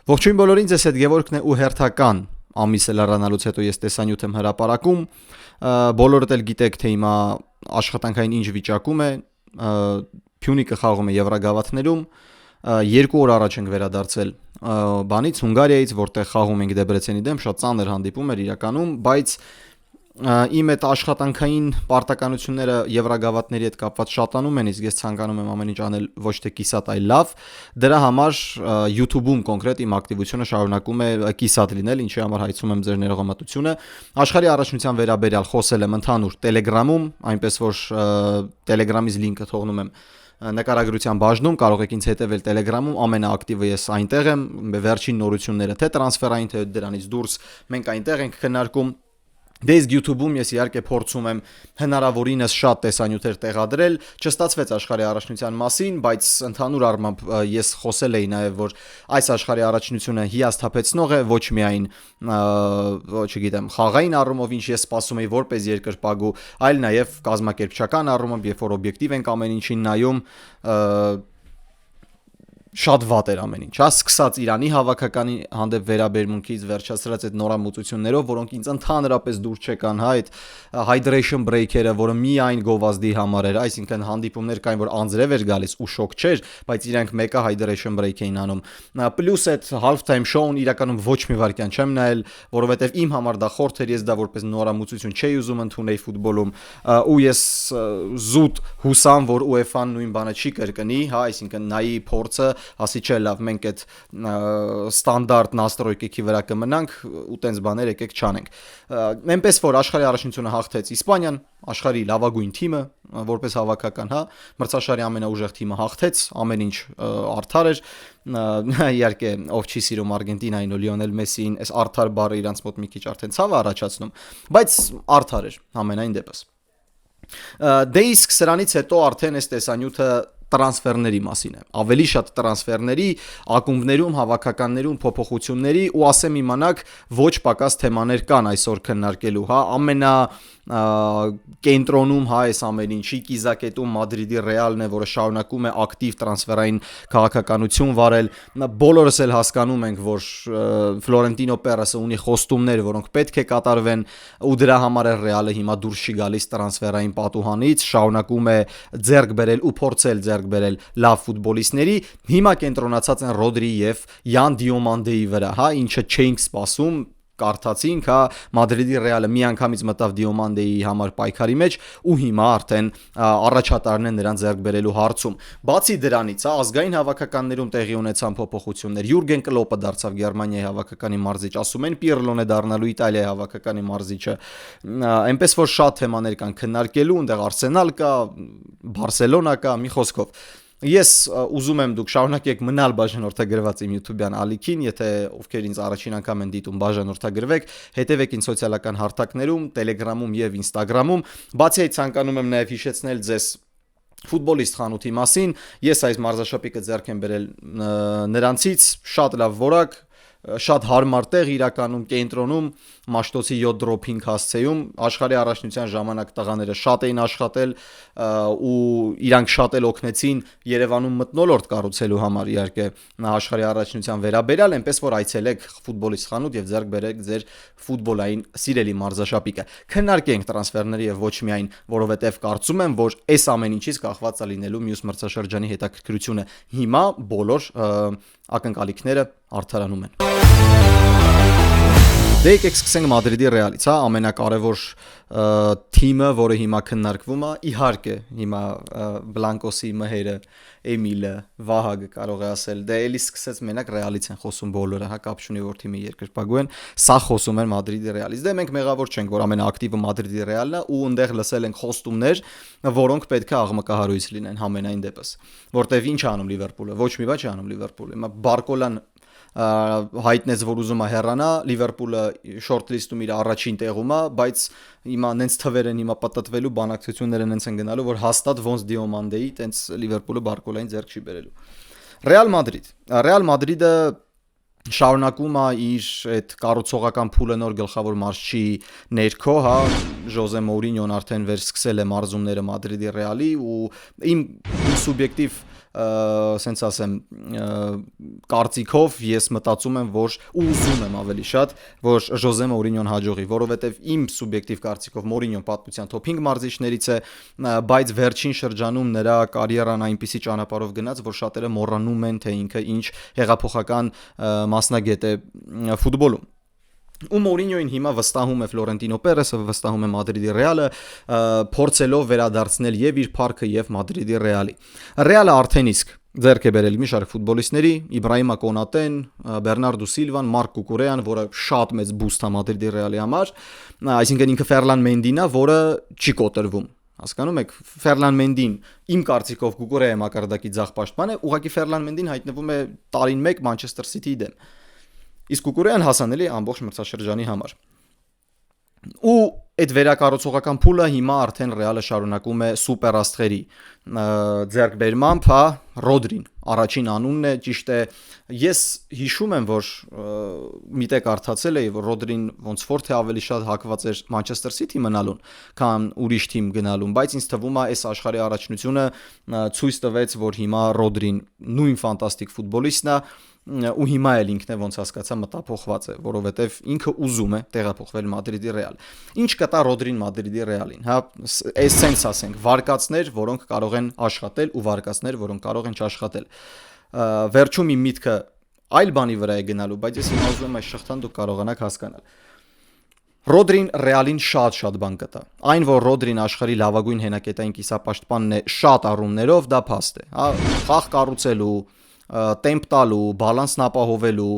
Ողջույն բոլորին, ձեզ հետ Գևորգն է ու հերթական ամիսը լրանալուց հետո ես տեսանյութ եմ հրապարակում, բոլորդ էլ գիտեք, թե հիմա աշխատանքային ինչ վիճակում է, Փյունիկը խաղում է Եվրագավաթներում, 2 օր առաջ ենք վերադարձել բանից Հունգարիայից, որտեղ խաղում ենք Դեբրեցենի դեմ, շատ ծանր հանդիպում էր իրականում, բայց իմ այդ աշխատանքային պարտականությունները Եվրագավաթների հետ կապված շատանում են, իսկ ես ցանկանում եմ ամեն ինչ անել ոչ թե կիսատ, այլ լավ։ Դրա համար YouTube-ում կոնկրետ իմ ակտիվությունը շարունակում է կիսատ լինել, ինչի համար հայցում եմ ձեր ներողամտությունը։ Աշխարհի առաջնության վերաբերյալ խոսել եմ ընդհանուր Telegram-ում, այնպես որ Telegram-ից լինքը թողնում եմ նկարագրության բաժնում, կարող եք ինձ հետևել Telegram-ում, ամենաակտիվը ես այնտեղ եմ, վերջին նորությունները թե տրանսֆերային, թե դրանից դուրս մենք այնտեղ ենք քննարկում։ Դե իսկ YouTube-ում ես իհարկե փորձում եմ հնարավորինս շատ տեսանյութեր տեղադրել, չստացվեց աշխարհի առաջնության մասին, բայց ընդհանուր առմամբ ես խոսել էի նաև, որ այս աշխարհի առաջնությունը հիասթափեցնող է, ոչ միայն չգիտեմ, խաղային առումով, ինչ ես սպասում էի որպես երկրպագու, այլ նաև կազմակերպչական առումով, երբ որ օբյեկտիվ ենք ամեն ինչին նայում, շատ վատ էր ամեն ինչ, սկսած Իրանի հավաքականի հանդեպ վերաբերմունքից, վերջացրած այդ նորամուծություններով, որոնք ինձ ընդհանրապես դուր չեկան, այդ hydration break-երը, որը միայն գովազդի համար էր, այսինքն հանդիպումներ կային, որ անձրև էր գալիս ու շոկ չէր, բայց իրանք մեկը hydration break էին անում։ Պլյուս այդ half-time show-ն իրականում ոչ մի վայրկյան չեմ նայել, որովհետև իմ համար դա խորթ էր, ես դա որպես նորամուծություն չէի ուզում ընդունել ֆուտբոլում, ու ես զուտ հուսամ, որ UEFA-ն նույն բանը չի կրկնի, այսինքն նայի փորձը ասի չէ լավ, մենք այդ ստանդարտ նաստրոյկեքի վրա կմնանք ու տենց բաներ եկեք չանենք։ Այնպես որ աշխարհի առաջնությունը հաղթեց Իսպանիան, աշխարհի լավագույն թիմը, որպես հավաքական, մրցաշարի ամենաուժեղ թիմը հաղթեց, ամեն ինչ արդար էր, իհարկե ով չի սիրում Արգենտինային ու Լիոնել Մեսսիին, այս արդար բառը իրանց մոտ մի քիչ արդեն ցավ է առաջացնում, բայց արդար էր ամենայն դեպս։ Դե իսկ սրանից հետո արդեն այս տեսանյութը տրանսֆերների մասին է, ավելի շատ տրանսֆերների, ակումբներում, հավաքականներում փոփոխությունների ու ասեմ իմանաք ոչ պակաս թեմաներ կան այսօր քննարկելու, կենտրոնում այս ամեն ինչի կիզակետում Մադրիդի Ռեալն է, որը շարունակում է ակտիվ տրանսֆերային քաղաքականություն վարել, բոլորս էլ հասկանում ենք, որ Ֆլորենտինո Պերեսը ունի խոստումներ, որոնք պետք է կատարվեն ու դրա համար է Ռեալը հիմա դուրս չի գալիս տրանսֆերային պատուհանից, շարունակում է ձեռք բերել ու փորձել ձեռք բերել լավ ֆուտբոլիստների, հիմա կենտրոնացած են Ռոդրի եւ Յան Դիոմանդեի վրա, ինչը չէինք սպասում, կարդացինք, Մադրիդի Ռեալը միանգամից մտավ Դիոմանդեի համար պայքարի մեջ ու հիմա արդեն առաջատարն է նրան ձեռք բերելու հարցում։ Բացի դրանից, ազգային հավաքականներում տեղի ունեցան փոփոխություններ, Յուրգեն Կլոպը դարձավ Գերմանիայի հավաքականի մարզիչ, ասում են Պիրլոն է դառնալու Իտալիայի հավաքականի մարզիչը, այնպես որ շատ թեմաներ կան քննարկելու, այնտեղ Արսենալ կա, Բարսելոնա կա, մի խոսքով Ես ուզում եմ դուք շարունակեք մնալ բաժանորդագրված իմ YouTube-յան ալիքին, եթե ովքեր ինձ առաջին անգամ են դիտում բաժանորդագրվեք, հետևեք ինձ սոցիալական հարթակներում, Telegram-ում եւ Instagram-ում, բացի այդ ցանկանում եմ նաեւ հիշեցնել ձեզ ֆուտբոլիստ խանութի մասին, ես այս մարզաշապիկը ձեռք եմ բերել նրանցից, շատ լավ որակ, շատ հարմար տեղ իրականում կենտրոնում Մաշտոցի 7 դրոփինգ հասցեում աշխարհի առաջնության ժամանակ տղաները շատ էին աշխատել ու իրանք շատ էլ օգնեցին Երևանում մթնոլորտ կառուցելու համար իհարկե աշխարհի առաջնության վերաբերյալ այնպես որ այցելեք ֆուտբոլիստ խանութ եւ ձեռք բերեք ձեր ֆուտբոլային սիրելի մարզաշապիկը քննարկենք տրանսֆերների եւ ոչ միայն որովհետեւ կարծում եմ որ այս ամեն ինչից կախված է լինելու մյուս մրցաշրջանի հետաքրքրությունը հիմա բոլոր ակնկալիքները արդարանում են Դե եկեք սկսենք Մադրիդի Ռեալից, ամենակարևոր թիմը, որը հիմա քննարկվում է, իհարկե հիմա Բլանկոսի մհերը, Էմիլը, Վահագը կարող է ասել, դե էլի սկսեց մենակ Ռեալից են խոսում բոլորը, կապ չունի որ թիմի երկրպագու են, սա խոսում են Մադրիդի Ռեալից, դե մենք մեղավոր չենք, որ ամենաակտիվը Մադրիդի Ռեալն է ու այնտեղ լսել ենք խոստումներ, որոնք պետք է աղմկահարույց լինեն համենայն դեպս, որտեվ ինչ անում Լիվերպուլը, ոչ մի բան չի անում Լիվերպուլը, հիմա Բարկոլան հայտնեց որ ուզում է հեռանա Լիվերպուլը շորթլիստում իր առաջին տեղում է բայց հիմա նենց թվեր են հիմա պատտվելու բանակցությունները նենց են գնալու որ հաստատ ոնց Դիոմանդեի տենց Լիվերպուլը Բարկոլային ձեռք չի բերելու Ռեալ Մադրիդը շարունակում է իր այդ կառուցողական փուլը նոր գլխավոր մարզչի ներքո, Ժոզե Մորինյոն արդեն վերսկսել է մարզումները Մադրիդի Ռեալի ու իմ սուբյեկտիվ ասենց ասեմ, կարծիքով ես մտածում եմ, որ ուզում եմ ավելի շատ, որ Ժոզե Մորինյոն հաջողի, որովհետև իմ սուբյեկտիվ կարծիքով Մորինյոն պատմության top 5 մարզիչներից է, բայց վերջին շրջանում նրա կարիերան այնպիսի ճանապարհով գնաց, որ շատերը մոռանում են, թե ինքը ինչ հեղափոխական մասնագետ է ֆուտբոլում։ Ու Մորինյոին հիմա վստահում է Ֆլորենտինո Պերեսը, վստահում է Մադրիդի Ռեալը, փորձելով վերադարձնել եւ իր փառքը եւ Մադրիդի Ռեալի։ Ռեալը արդեն իսկ ձեռք է բերել մի շարք ֆուտբոլիստների, Իբրահիմա Կոնատեն, Բերնարդո Սիլվան, Մարկ Կուկուրեան, որը շատ մեծ բուստ է Մադրիդի Ռեալի համար, այսինքն ինքը Ֆերլան Մենդին է, որը չի կոտրվում։ Հասկանում եք, Ֆերլան Մենդին իմ կարծիքով Կուկուրեայի մակարդակի ձախ պաշտպան է, ուղղակի Ֆերլան Մենդին հայտնվում է տարին 1 Մանչեսթեր Սիթիի դեմ։ Իսկ Կուկուրեան հասանելի ամբողջ մրցաշրջանի համար։ Ու այդ վերակառուցողական փուլը հիմա արդեն Ռեալը շարունակում է սուպերաստղերի ձեռքբերմամբ, հա, Ռոդրին առաջին անունն է, ճիշտ է, ես հիշում եմ, որ միտեղ կարդացել էի, որ Ռոդրին ոնց որ թե ավելի շատ հակված էր Մանչեսթեր Սիթի մնալուն, քան ուրիշ թիմ գնալուն, բայց ինձ թվում է այս աշխարհի առաջնությունը ցույց տվեց, որ հիմա Ռոդրին նույն ֆանտաստիկ ֆուտբոլիստն է, ու հիմա էլ ինքն է ոնց հասկացա մտափոխված է, որովհետև ինքը ուզում է տեղափոխվել Մադրիդի Ռեալ։ Ինչ կտա Ռոդրին Մադրիդի Ռեալին, հա, էսենս ասենք, վարկածներ, որոնք կարող են աշխատել ու վարկածներ, որոնք կարող են չաշխատել։ Վերջում իմ միտքը այլ բանի վրա է գնալու, բայց ես հիմա ուզում եմ այս շղթան դուք կարողանաք հասկանալ։ Ռոդրին Ռեալին շատ բան կտա։ Այն, որ Ռոդրին աշխարհի լավագույն հենակետային կիսապաշտպանն է շատ առումներով, դա փաստ է, հա, խաղ կառուցելու, տեմպ տալու, բալանսն ապահովելու,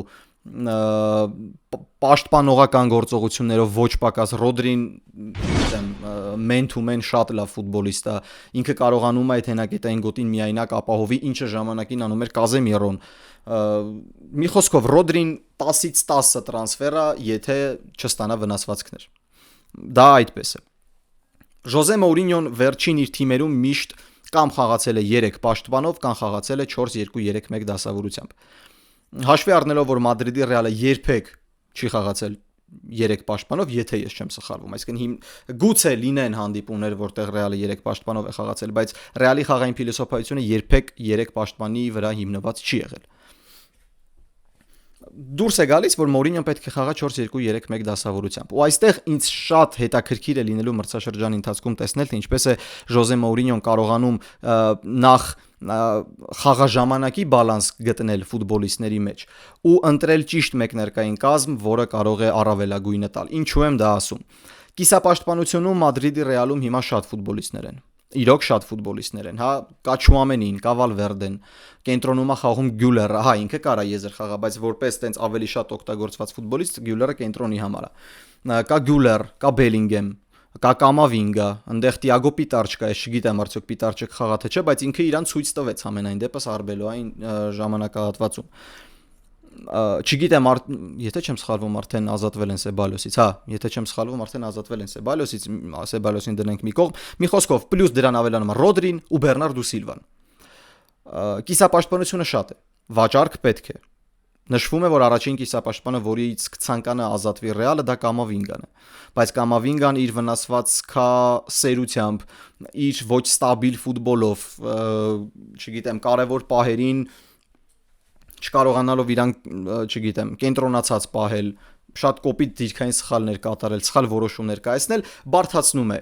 պաշտպանողական գործողություններով ոչ պակաս Ռոդրին, գիտեմ, մեն-թու-մեն շատ լավ ֆուտբոլիստ է, ինքը կարողանում է այդ հենակետային գոտին միայնակ ապահովի, ինչը ժամանակին անում էր Կազեմիրոն։ Մի խոսքով Ռոդրին 10-ից 10 տրանսֆեր է, եթե չստանա վնասվածքներ։ Դա այդպես է։ Ժոզե Մորինյոն վերջին իր թիմերում միշտ կամ խաղացել է 3 պաշտպանով, կամ խաղացել է 4-2-3-1 դասավորությամբ։ Հաշվի առնելով, որ Մադրիդի Ռեալը երբեք չի խաղացել 3 պաշտպանով, եթե ես չեմ սխալվում, այսինքն գուցե լինեն հանդիպումներ, որտեղ Ռեալը 3 պաշտպանով է խաղացել, բայց Ռեալի խաղային փիլիսոփայությունը երբեք 3 պաշտպանի վրա հիմնված չի եղել։ Դուրս է գալիս, որ Մորինյոն պետք է խաղա 4-2-3-1 դասավորությամբ։ Ու այստեղ ինձ շատ հետաքրքիր է լինելու մրցաշրջանի ընթացքում տեսնել, թե ինչպես է Ժոզե Մորինյոն կարողանում նախ խաղաժամանակի բալանս գտնել ֆուտբոլիստների մեջ ու ընտրել ճիշտ մեկներկային կազմ, որը կարող է առավելագույնը տալ։ Ինչու եմ դա ասում։ Կիսապաշտպանությունում Մադրիդի Ռեալում հիմա շատ ֆուտբոլիստներ են։ Իրոք շատ ֆուտբոլիստներ են, հա, կա Չուամենին, կա Վալվերդեն, կենտրոնում է խաղում Գյուլերը, հա, ինքը կարա եզր խաղա, բայց որպես տենց ավելի շատ օգտագործված ֆուտբոլիստ Գյուլերը կենտրոնի համար է։ Կա Գյուլեր, կա Բելինգեմ, կա Կամավինգա, այնտեղ Տիագո Պիտարչ կա, ես չգիտեմ արդյոք Պիտարչը կխաղա թե չէ, բայց ինքը իրան ցույց տվեց համենայն դեպս Արբելոային ժամանակահատվածում։ Չգիտեմ, եթե չեմ սխալվում, արդեն ազատվել են Սեբալյոսից, հա, եթե չեմ սխալվում, արդեն ազատվել են Սեբալյոսից, Սեբալյոսին դնենք մի կողմ, մի խոսքով, պլյուս դրան ավելանում է Ռոդրին ու Բերնարդո Սիլվան։ Կիսապաշտպանությունը շատ է, վաճառք պետք է։ Նշվում է, որ առաջին կիսապաշտպանը, որից կցանկանա ազատվի Ռեալը, դա Կամավինգան է, բայց Կամավինգան իր վնասվածքա սերությամբ, իր ոչ ստաբիլ ֆուտբոլով, չգիտեմ, կարևոր պահերին չկարողանալով իրան, չգիտեմ, կենտրոնացած պահել, շատ կոպիտ դիրքային սխալներ կատարել, սխալ որոշումներ կայացնել, բարդացնում է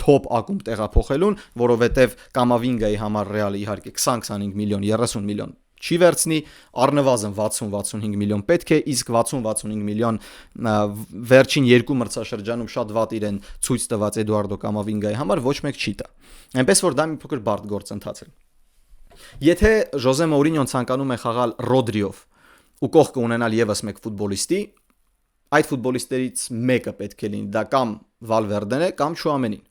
top ակումբ տեղափոխելուն, որովհետև Կամավինգայի համար Ռեալը իհարկե 20-25 միլիոն, 30 միլիոն չի վերցնի, առնվազն 60-65 միլիոն պետք է, իսկ 60-65 միլիոն վերջին 2 մրցաշրջանում շատ վատ իրեն ցույց տված Էդուարդո Կամավինգայի համար ոչ մեկ չի տա։ Այնպես որ դա մի փոքր բարդ գործընթաց է։ Եթե Ժոզե Մորինյոն ցանկանում է խաղալ Ռոդրիով ու կողքը ունենալ եւս մեկ ֆուտբոլիստի, այդ ֆուտբոլիստերից մեկը պետք է լինի, դա կամ Վալվերդեն է, կամ Չուամենին։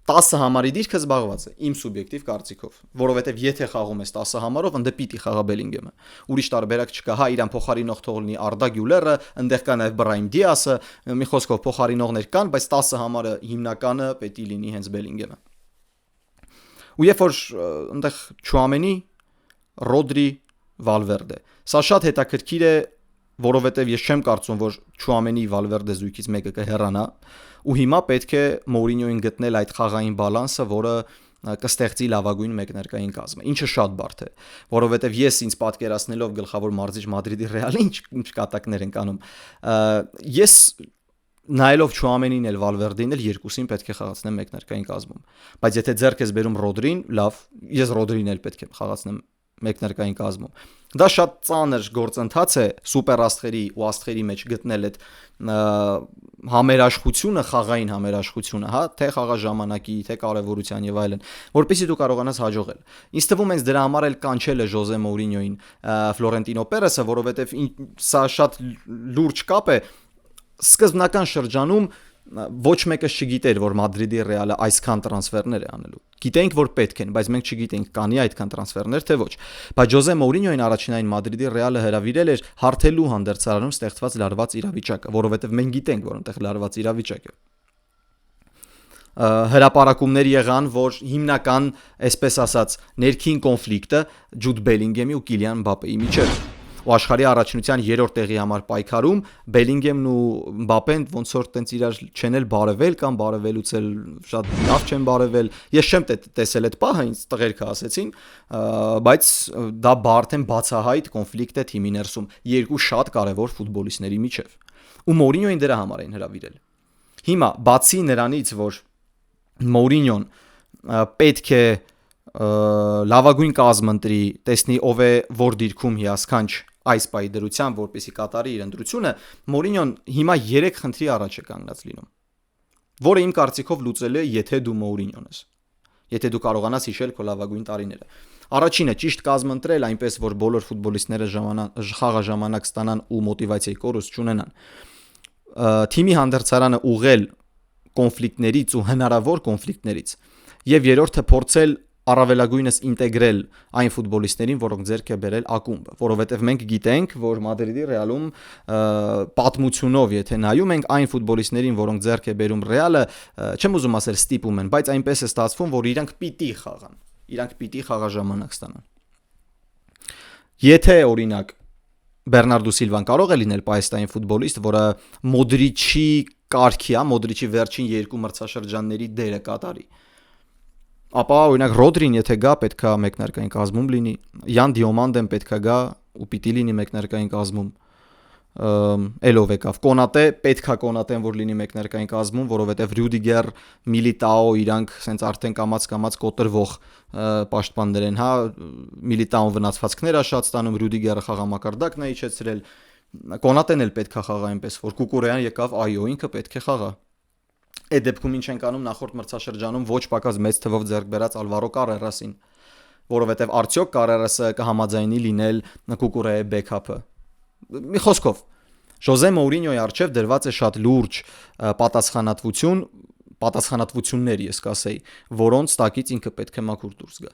10 համարի դիրքը զբաղված է իմ սուբյեկտիվ կարծիքով, որովհետև եթե խաղում ես 10 համարով, ընդ պիտի խաղա Բելինգեմը։ Ուրիշ տարբերակ չկա, հա, իրան փոխարինող թող լինի Արդա Գյուլերը, այնտեղ կա նաև Բրայմ Դիասը, մի խոսքով փոխարինողներ կան, բայց 10 համարը հիմնականը պետք է լինի հենց Բելինգեմը։ Ու երբ որ այնտեղ Չուամենի, Ռոդրի, Վալվերդե, սա շատ հետաքրքիր է, որովհետև ես չեմ կարծում, որ Չուամենի Վալվերդե զույգից մեկը կհեռանա, ու հիմա պետք է Մորինյոին գտնել այդ խաղային բալանսը, որը կստեղծի լավագույն մեկնարկային կազմը, ինչը շատ բարդ է, որովհետև ես ինձ պատկերացնելով գլխավոր մարզիչ Մադրիդի Ռեալը ինչ կատակներ են կանում, ես նայելով Չուամենին էլ Վալվերդին էլ երկուսին պետք է խաղացնեմ մեկնարկային կազմում, բայց եթե ձեռք ես բերում Ռոդրին, լավ, ես Ռոդրին էլ պետք է խաղացնեմ մեկնարկային կազմում։ Դա շատ ծանր գործընթաց է սուպեր աստղերի ու աստղերի մեջ գտնել այդ համերաշխությունը, խաղային համերաշխությունը, հա, թե խաղաժամանակի, թե կարևորության եւ այլն, որպեսզի դու կարողանաս հաջողել։ Ինձ թվում է դրա համար էլ կանչել է Ժոզե Մորինյոին Ֆլորենտինո Պերեսը, որովհետեւ սա շատ լուրջ կապ է։ Սկզբնական շրջանում ոչ մեկը չգիտեր, որ Մադրիդի Ռեալը այսքան տրանսֆերներ է անելու։ Գիտենք, որ պետք են, բայց մենք չգիտենք կանի այդքան տրանսֆերներ թե ոչ։ Բայց Ժոզե Մորինյոին առաջինային Մադրիդի Ռեալը հրավիրել էր հարթելու հանդերձարանում ստեղծված լարված իրավիճակը, որովհետև մենք գիտենք, որ այնտեղ լարված իրավիճակ է։ Հրապարակումներ եղան, որ հիմնական, այսպես ասած, ներքին կոնֆլիկտը Ջուդ Բելինգեմի ու Կիլիան Մբապեի միջև ու աշխարհի առաջնության 3-րդ տեղի համար պայքարում Բելինգեմն ու Մբապեն ոնց որ տենց իրար չեն էլ բարևել կամ բարևելուց էլ շատ լավ չեն բարևել։ Ես չեմ տեսել այդ պահը, ինձ տղերքը ասեցին, բայց դա արդեն բացահայտ կոնֆլիկտ է թիմի ներսում երկու շատ կարևոր ֆուտբոլիստների միջև։ Ու Մորինյոին դրա համար են հրավիրել։ Հիմա բացի նրանից, որ Մորինյոն պետք է լավագույն կազմ ընտրի, տեսնի ով է որ դիրքում հիասքանչ այս պայի դրությամբ, որպեսի կատարի իր ընտրությունը, Մորինյոն հիմա 3 խնդրի առաջ է կանգնած լինում, որը իմ կարծիքով լուծել է, եթե դու Մորինյոն ես, եթե դու կարողանաս հիշել քո լավագույն տարիները։ Առաջինը ճիշտ կազմ ընտրել, այնպես որ բոլոր ֆուտբոլիստները խաղա ժամանակ ստանան ու մոտիվացիայի կորուստ չունենան։ Թիմի հանդերձարանը ուղղել կոնֆլիկտներից ու հնարավոր կոնֆլիկտներից, եւ երրորդը փորձել առավելագույնս ինտեգրել այն ֆուտբոլիստերին, որոնք ձեռք է բերել ակումբը, որովհետև մենք գիտենք, որ Մադրիդի Ռեալում պատմությունով, եթե նայում ենք այն ֆուտբոլիստերին, որոնք ձեռք է բերում Ռեալը, չեմ ուզում ասել ստիպում են, բայց այնպես է ստացվում, որ իրանք պիտի խաղան, իրանք պիտի խաղաժամանակ ստանան։ Եթե օրինակ Բեռնարդո Սիլվան կարող է լինել պայստային ֆուտբոլիստ, որը Մոդրիչի կարգի, Մոդրիչի վերջին 2 մրցաշրջանների դերը կատարի, ապա օրինակ Ռոդրին եթե գա պետքա մեկնարկային կազմում լինի, Յան Դիոմանդեն պետքա գա ու պիտի լինի մեկնարկային կազմում, Էլով եկավ Կոնատե, պետքա Կոնատեն որ լինի մեկնարկային կազմում, որովհետև Ռյուդիգեր, Միլիտաո իրանք սենց արդեն կամած կոտրվող պաշտպաններ են, հա, Միլիտաոն վնասվածքներ է շատ ստանում, Ռյուդիգերը խաղամակարդակն է իջեցրել, Կոնատեն էլ պետքա խաղա այնպես, որ Կուկուրեան եկավ, այո, ինքը պետք է խաղա։ Այդ դեպքում ինչ ենք անում նախորդ մրցաշրջանում ոչ պակաս մեծ թվով ձեռք բերած Ալվարո Կարերասին, որովհետև արդյոք Կարերասը կհամաձայնի լինել Կուկուրեայի բեքափը։ Մի խոսքով, Ժոզե Մորինյոյի առջև դրված է շատ լուրջ պատասխանատվություններ, ես կասեի, որոնց տակից ինքը պետք է մաքուր դուրս գա։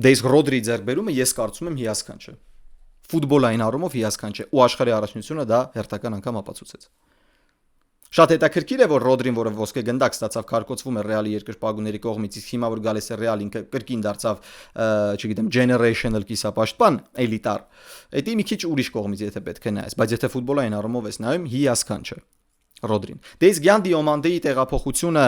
Դե իսկ Ռոդրի ձեռքբերումը ես կարծում եմ հիասքանչ է։ Ֆուտբոլային առումով հիասքանչ է ու աշխարհի առաջնությունը դա հերթական անգամ ապացուցեց։ Շատ հետաքրքիր է, որ Ռոդրին, որը ոսկե գնդակ ստացավ, քարկոծվում է Ռեալի երկրպագուների կողմից, իսկ հիմա որ գալիս է Ռեալ, ինքը կրկին դարձավ, չգիտեմ, generational կիսապաշտպան, էլիտար։ Դա մի քիչ ուրիշ կողմից եթե պետք է նայես, բայց եթե ֆուտբոլային առումով ես նայում, հիասքանչ է Ռոդրին։ Դե իսկ Յան Դիոմանդեի տեղափոխությունը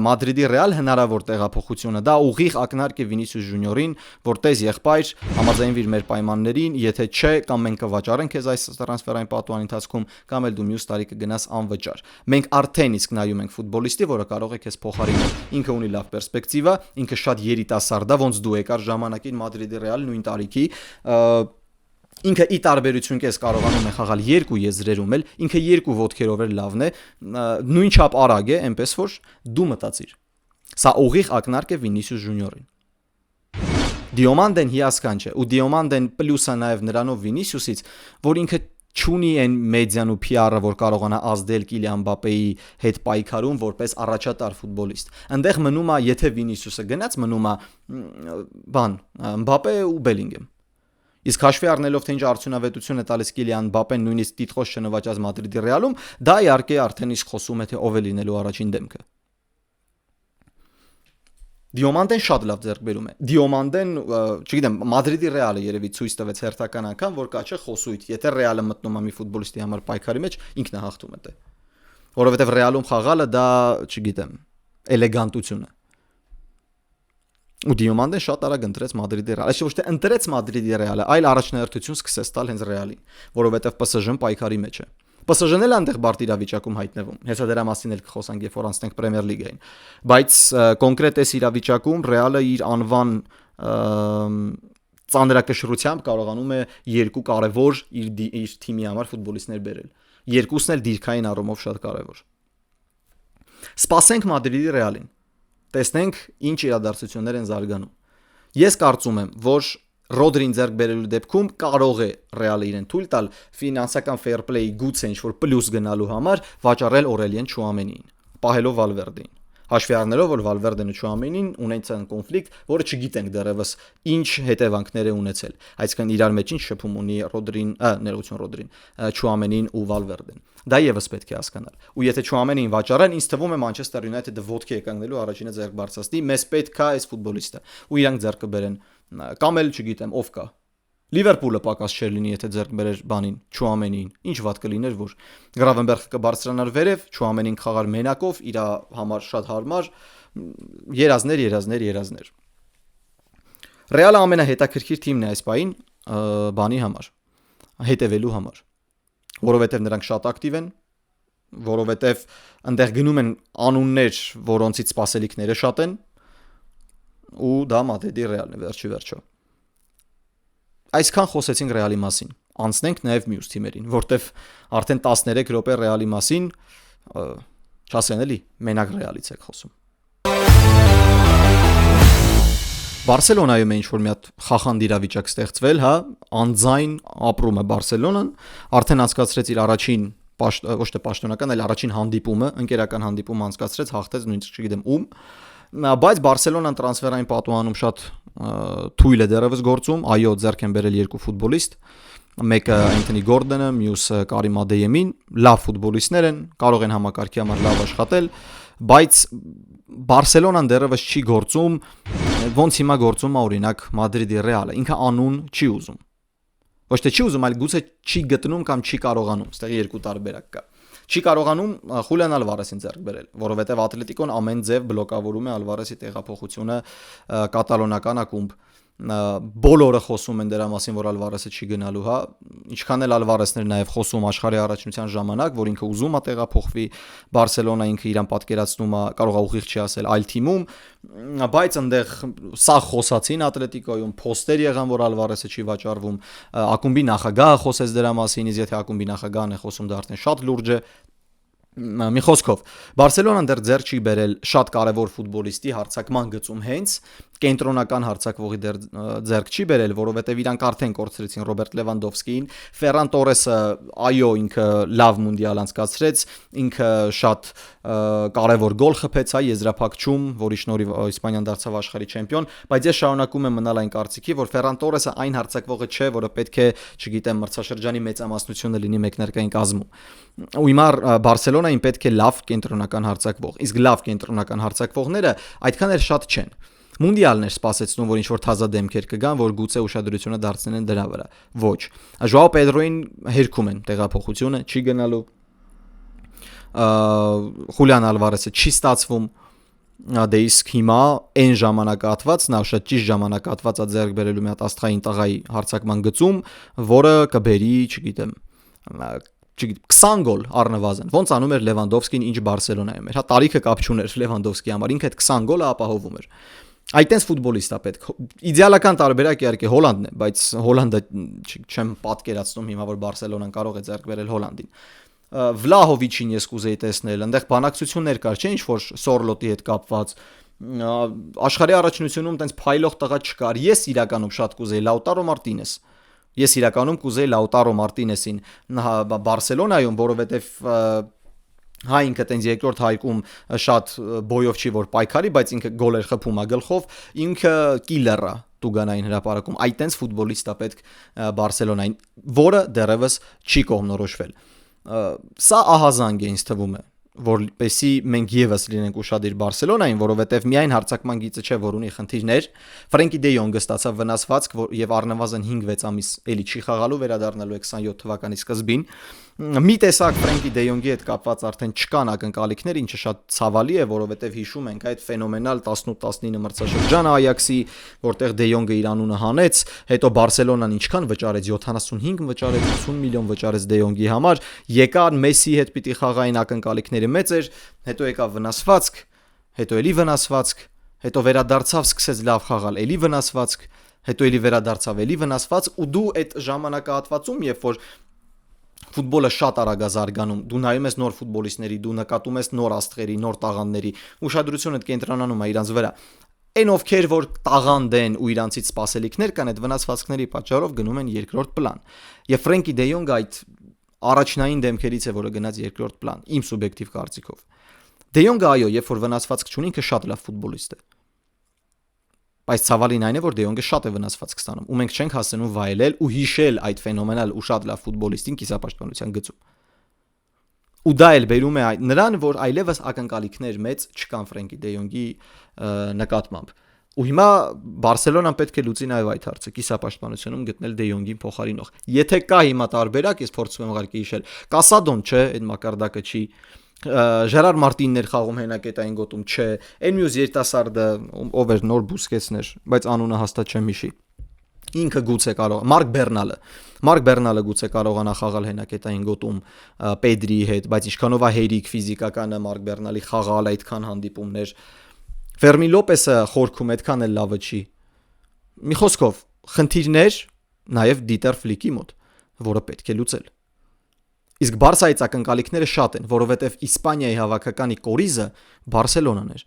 Մադրիդի Ռեալ հնարավոր տեղափոխությունը, դա ուղիղ ակնարկ է Վինիսիուս Ջունիորին, որ տես եղբայր, համաձայնվիր մեր պայմաններին, եթե չէ, կամ մենք կվաճառենք քեզ այս տրանսֆերային պատուհանի ընթացքում, կամ էլ դու մյուս տարի կգնաս անվճար։ Մենք արդեն իսկ նայում ենք ֆուտբոլիստի, որը կարող է քեզ փոխարինել։ Ինքը ունի լավ պերսպեկտիվա, ինքը շատ երիտասարդ է, ոնց դու եկար ժամանակին Մադրիդի Ռեալ նույն տարիքի, ինքը ի տարբերություն քեզ կարողանում է խաղալ 2 եզրերում էլ, ինքը 2 ոտքերով էլ լավն է, նույնչափ արագ է, այնպես որ դու մտածիր։ Սա ուղիղ ակնարկ է Վինիսիուս Ջունիորին։ Դիոմանդեն հիասքանչ է, ու Դիոմանդեն պլյուսը նաև նրանով Վինիսիուսից, որ ինքը չունի այն մեդիան ու PR-ը, որ կարողանա ազդել Կիլիան Մբապեի հետ պայքարում որպես առաջատար ֆուտբոլիստ։ Այնտեղ մնում է, եթե Վինիսիուսը գնաց, մնում է Մբապե ու Բելինգեմ։ Իսկ հաշվի առնելով թե ինչ արդյունավետություն է տալիս Կիլիան Մբապեն նույնիսկ տիտղոս չնվաճած Մադրիդի Ռեալում, դա իհարկե արդեն իսկ խոսում է թե ով է լինելու առաջին դեմքը։ Դիոմանդեն շատ լավ ձեռքբերում է։ Դիոմանդեն, չգիտեմ, Մադրիդի Ռեալը երևի ցույց տվեց հերթական անգամ, որ կա չէ խոսույթ, եթե Ռեալը մտնում է մի ֆուտբոլիստի համար պայքարի մեջ, ինքն է հաղթում է։ Որովհետև Ռեալում խաղալը դա, չգիտեմ, էլեգանտություն է։ Ու Դիոմանդեն շատ արագ ընտրեց Մադրիդի Ռեալը, ոչ թե ընտրեց Մադրիդի Ռեալը, այլ առաջնահերթություն սկսեց տալ հենց Ռեալին, որովհետև PSG-ն պայքարի մեջ է։ PSG-ն էլ այնտեղ բարդ իրավիճակում հայտնվում։ Հեսա դրա մասին էլ կխոսանք, երբ որ անցնենք Պրեմիեր լիգային։ Բայց կոնկրետ այս իրավիճակում Ռեալը իր անվան ծանրակշռությամբ կարողանում է երկու կարևոր իր թիմի համար ֆուտբոլիստներ բերել։ Երկուսն էլ դիրքային առումով շատ կարևոր։ Սպասենք Մադրիդի Ռեալին։ Տեսնենք ինչ իրադարձություններ են զարգանում։ Ես կարծում եմ, որ Ռոդրին ձեռք բերելու դեպքում կարող է Ռեալը իրեն թույլ տալ ֆինանսական fair play-ի գուցե ինչ-որ պլյուս գնալու համար վաճառել Օրելիեն Չուամենին, պահելով Վալվերդին։ Հաշվի առնելով, որ Վալվերդեն ու Չուամենին ունեցան կոնֆլիկտ, որը չգիտենք դեռևս ինչ հետևանքներ է ունեցել։ Այսինքն իրար մեջ ինչ շփում ունի Ռոդրին, ներողություն Ռոդրին, Չուամենին ու Վալվերդեն։ Դա եւս պետք է հասկանալ։ Ու եթե Չուամենին վաճառեն, ինձ թվում է Մանչեսթեր Յունայթեդը ոտքի է կանգնելու առաջինը ձեռք բարձրացնի, մեզ պետք է այս ֆուտբոլիստը։ Ու իրանք ձեռք կբերեն կամ էլ չգիտեմ ով կա։ Լիվերպուլը պակաս չէր լինի, եթե ձեռք բերեր բանին, Չուամենին։ Ինչ վատ կլիներ, որ Գրավենբերգը կբարձրանար վերև, Չուամենին խաղար մենակով, իր համար շատ հարմար, երազներ։ Ռեալը ամենահետաքրքիր թիմն է այս պահին բանի համար, հետևելու համար, որովհետև նրանք շատ ակտիվ են, որովհետև այնտեղ գնում են անուններ, որոնցից սպասելիքները շատ են, ու դա Մադրիդի Ռեալն է վերջո։ Այսքան խոսեցինք Ռեալի մասին։ Անցնենք նաև մյուս թիմերին, որտեվ արդեն 13 րոպե Ռեալի մասին, չասեն էլի, մենակ Ռեալից եք խոսում։ Բարսելոնայում է ինչ-որ մի հատ խախանդ իրավիճակ ստեղծվել, հա, անձայն ապրում է Բարսելոնան, արդեն անցկացրեց իր առաջին ոչ թե պաշտոնական, այլ առաջին հանդիպումը, ընկերական հանդիպում անցկացրեց, հաղթեց նույնիսկ չգիտեմ ում, բայց Բարսելոնան տրանսֆերային պատուհանում շատ թույլ է դեռևս գործում, այո, ձեռք են բերել երկու ֆուտբոլիստ, մեկը Անթոնի Գորդոնը, մյուսը Կարիմ Ադեյեմին, լավ ֆուտբոլիստներ են, կարող են համակարգի համար լավ աշխատել, բայց Բարսելոնան դեռևս չի գործում, ոնց հիմա գործում է օրինակ Մադրիդի Ռեալը, ինքը անուն չի ուզում։ Ոչ թե չի ուզում, այլ գուցե չի գտնում կամ չի կարողանում, այստեղ երկու տարբերակ կա։ Չի կարողանում Խուլիան Ալվարեսին ձեռք բերել, որովհետև Ատլետիկոն ամեն ձև բլոկավորում է Ալվարեսի տեղափոխությունը կատալոնական ակումբ։ Բոլորը խոսում են դրա մասին, որ Ալվարեսը չի գնալու, հա, ինչքան էլ Ալվարեսն էր նաև խոսում աշխարհի առաջնության ժամանակ, որ ինքը ուզում է տեղափոխվի Բարսելոնա, ինքը իրան պատկերացնում է, կարող է ուղիղ չի ասել այլ թիմում, բայց այնտեղ սա խոսացին Ատլետիկոյում, փոստեր եղան, որ Ալվարեսը չի վաճառվում, ակումբի նախագահը խոսեց դրա մասին, իսկ եթե ակումբի նախագահն է խոսում, դա արդեն շատ լուրջ է։ Մի խոսքով, Բարսելոնան դեռ ձեռք չի բերել շատ կարևոր ֆուտբոլիստի հարցակման գծում հենց կենտրոնական հարցակվողի դեռ ձեռք չի բերել, որովհետև իրանք արդեն կորցրեցին Ռոբերտ Լևանդովսկիին, Ֆերրան Տորեսը, այո, ինքը լավ մունդիալ անցկացրեց, ինքը շատ կարևոր գոլ խփեց, հա, եզրափակչում, որի շնորհիվ Իսպանիան դարձավ աշխարհի չեմպիոն, բայց ես շարունակում եմ մնալ այն կարծիքի, որ Ֆերրան Տորեսը այն հարցակվողը չէ, որը պետք է, չգիտեմ, մրցաշրջանի մեծամասնությունը լինի մեկնարկային կազմում։ Ու հիմա Բարսելոնային պետք է լավ կենտրոնական հարցակվող, իսկ լավ կենտրոնական հարցակվողները այդքան էլ շատ չեն։ Մունդիալներ սպասեցնում, որ ինչ-որ թազա դեմքեր կգան, որ գուցե ուշադրությունը դարձնեն դրա վրա։ Ոչ։ Ժոաո Պեդրոին հերքում են տեղափոխությունը, չի գնալու։ Խուլիան Ալվարեսը չի ստացվում։ Դե իսկ հիմա այն ժամանակահատված, նա շատ ճիշտ ժամանակահատված է ձեռք բերելու մի հատ աստղային տղայի հարցակման գծում, որը կբերի, չգիտեմ, 20 գոլ առնվազն։ Ոնց անում էր Լևանդովսկին, ինչ Բարսելոնայում էր։ Հա տարիքը կապ չուներ Լևանդովսկի համար, ինքը այդ 20 գոլը ապահովում էր։ Այդտենց ֆուտբոլիստ է պետք։ Իդեալական տարբերակ իհարկե Հոլանդն է, բայց Հոլանդը չեմ պատկերացնում հիմա, որ Բարսելոնան կարող է ձեռք բերել Հոլանդին։ Վլահովիչին ես կուզեի տեսնել, այնտեղ բանակցություններ կար, չէ՞, ինչ որ Սորլոտի հետ կապված։ Աշխարհի առաջնությունում տենց փայլող տղա չկար։ Ես իրականում շատ կուզեի Լաուտարո Մարտինես։ Ես իրականում կուզեի Լաուտարո Մարտինեսին Բարսելոնայում, որովհետև հա ինքը տենց երկրորդ հայկում շատ բոյով չի որ պայքարի, բայց ինքը գոլեր խփում է գլխով, ինքը կիլեր է Տուգանային հրապարակում։ Այդտենց ֆուտբոլիստ է պետք Բարսելոնային, որը դեռևս չի կողմնորոշվել։ Սա ահազանգ է ինձ թվում է։ որպեսի մենք եւս լինենք ուշադիր Բարսելոնային, որովհետեւ միայն հարցակման գիծը չէ, որ ունի խնդիրներ։ Ֆրենկի դե Յոնգը ստացավ վնասվածք, եւ առնվազն 5-6 ամիս էլի չի խաղալու, վերադառնալու 27 թվականի սկզբին։ Մի տեսակ Ֆրենկի դե Յոնգի հետ կապված արդեն չկան ակնկալիքներ, ինչը շատ ցավալի է, որովհետեւ հիշում ենք այդ ֆենոմենալ 18-19 մրցաշրջանը Այաքսի, որտեղ դե Յոնգը իր անունը հանեց, հետո Բարսելոնան ինչքան վճարեց, 75 վճարեց, 80 միլիոն վճարեց դե Յոնգի համար, եկան Մեսսի հետ պիտի խաղային ակնկալիքները մեծ էր, հետո եկավ վնասվածք, հետո էլի վնասվածք, հետո վերադարձավ, սկսեց լավ խաղալ, էլի վնասվածք, հետո էլի վերադարձավ, էլի վնասվածք, ու դու այդ ժամանակահատվածում, երբ որ ֆուտբոլը շատ արագ է զարգանում, դու նայում ես նոր ֆուտբոլիստների, դու նկատում ես նոր աստղերի, նոր տաղանդների, ուշադրությունդ կենտրոնանում է իրանց վրա։ Այն ովքեր որ տաղանդ են ու իրանցից սպասելիքներ կան, այդ վնասվածքների պատճառով գնում են երկրորդ պլան։ Եվ Ֆրենկի դե Յոնգը այդ առաջնային դեմքերից է, որը գնաց երկրորդ պլան, իմ սուբյեկտիվ կարծիքով։ Դե Յոնգը այո, երբ որ վնասվածք չունի, ինքը շատ լավ ֆուտբոլիստ է։ Բայց ցավալին այն է, որ դե Յոնգը շատ է վնասվածք ստանում, ու մենք չենք հասցնում վայելել ու հիշել այդ ֆենոմենալ ու շատ լավ ֆուտբոլիստին կիսապաշտպանության գծում։ Ու դա էլ բերում է նրան, որ այլևս ակնկալիքներ մեծ չկան Ֆրենկի դե Յոնգի նկատմամբ։ Ու հիմա Բարսելոնան պետք է լուծի նաև այդ հարցը, կիսապաշտպանությունում գտնել դե Յոնգին փոխարինող։ Եթե կա հիմա տարբերակ, ես փորձում եմ ուղղակի հիշել, Կասադոն չէ, այդ մակարդակը չի, Ժերար Մարտիններ խաղում հենակետային գոտում չէ, այն մյուս երիտասարդը ով էր նոր Բուսկեցներ, բայց անունը հաստատ չեմ հիշի։ Ինքը գուցե կարող, Մարկ Բեռնալը գուցե կարողանա խաղալ հենակետային գոտում Պեդրիի հետ, բայց ինչքանով է հերիք ֆիզիկականը Մարկ Բեռնալի խաղալ այդքան հանդիպումներ։ Ֆերմին Լոպեսը խորքում այդքան էլ լավը չի։ Մի խոսքով, խնդիրներ նաև Դիտեր Ֆլիկի մոտ, որը պետք է լուծել։ Իսկ Բարսայից ակնկալիքները շատ են, որովհետև Իսպանիայի հավաքականի կորիզը Բարսելոնան էր։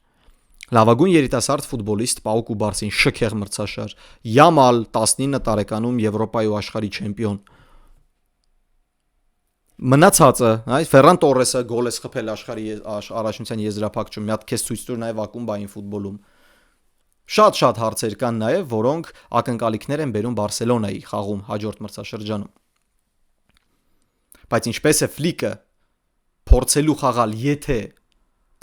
Լավագույն երիտասարդ ֆուտբոլիստ Պաուկ ու Բարսին շքեղ մրցաշար, Յամալ 19 տարեկանում Եվրոպայի ու աշխարհի չեմպիոն։ Մնացածը, այ Ֆերրան Տորեսը գոլ է խփել աշխարհի առաջնության եզրափակչում, մի հատ քեզ ցույց տուր նաև ակումբային ֆուտբոլում։ Շատ հարցեր կան նաև, որոնք ակնկալիքներ են բերում Բարսելոնայի խաղում հաջորդ մրցաշրջանում։ Բայց ինչպես է Ֆլիկը փորձելու խաղալ, եթե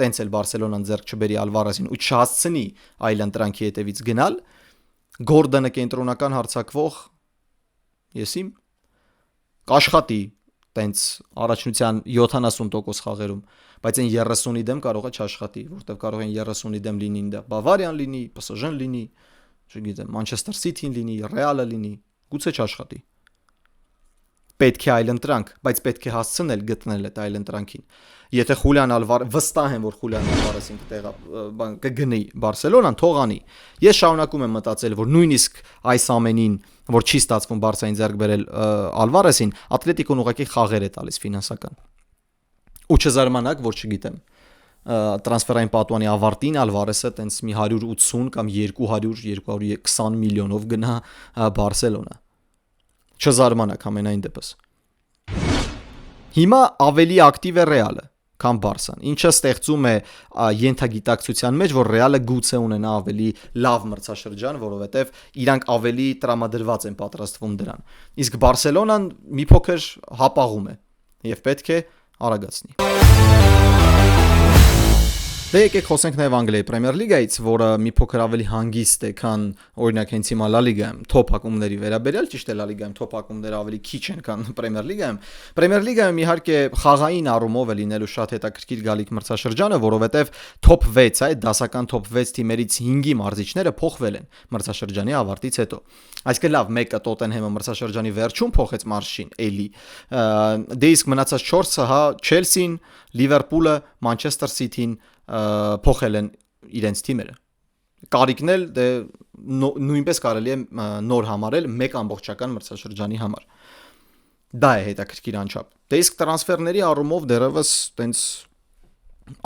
տենց էլ Բարսելոնան ձեռք չբերի Ալվարեսին ու չհասցնի այլ ընտրանքի հետևից գնալ, Գորդոնը կենտրոնական հարցակվող եսիմ կաշխատի տենց առաջնության 70% խաղերում, բայց այն 30-ի դեմ կարող է չաշխատի, որտեղ կարող են 30-ի դեմ լինի Բավարիան լինի, PSG-ն լինի, չգիտեմ, Մանչեսթեր Սիթին լինի, Ռեալը լինի, գուցե չաշխատի։ Պետք է այլ ընտրանք, բայց պետք է հասցնել գտնել այդ այլ ընտրանքին։ Եթե Խուլիան Ալվարես, վստահ եմ, որ Խուլիան Ալվարեսին կգնի Բարսելոնան, թող անի։ Ես շարունակում եմ մտածել, որ նույնիսկ այս ամենին, որ չի ստացվում Բարսային ձեռք բերել Ալվարեսին, Ատլետիկոն ուղղակի խաղեր է տալիս ֆինանսական։ Ու չզարմանաք, որ չգիտեմ, տրանսֆերային պատուանի ավարտին Ալվարեսը տենց մի 180 կամ 200-220 միլիոնով գնա Բարսելոնա։ Չզարմանաք ամենայն դեպս։ Հիմա ավելի ակտիվ է Ռեալը, քան Բարսան, ինչը ստեղծում է ենթագիտակցության մեջ, որ Ռեալը գուցե ունենա ավելի լավ մրցաշրջան, որովհետև իրանք ավելի տրամադրված են պատրաստվում դրան։ Իսկ Բարսելոնան մի փոքր հապաղում է եւ պետք է արագացնի։ Դե եկեք խոսենք նաև Անգլիայի Պրեմիեր լիգայից, որը մի փոքր ավելի հանգիստ է, քան օրինակ հենց հիմա Լա լիգայում թոփ ակումբների վերաբերյալ, ճիշտ է Լա լիգայում թոփ ակումբները ավելի քիչ են, քան Պրեմիեր լիգայում։ Պրեմիեր լիգայում իհարկե խաղային առումով է լինելու շատ հետաքրքիր գալիք մրցաշրջանը, որովհետև թոփ 6, այդ դասական թոփ 6 թիմերից 5-ի մարզիչները փոխվել են մրցաշրջանի ավարտից հետո։ Այսինքն լավ, մեկը Տոտենհեմը մրցաշրջանի վերջում փոխեց մարշին, էլի։ Դե իսկ մնացած 4-ը, հա, Չելսին, Լիվերպուլը, Մանչեսթեր Սիթին փոխել են իրենց թիմերը։ Կարիքն էլ դե նույնպես կարելի է նոր համարել մեկ ամբողջական մրցաշրջանի համար։ Դա է հետաքրքիր անչափ։ Դե իսկ տրանսֆերների առումով դեռևս տենց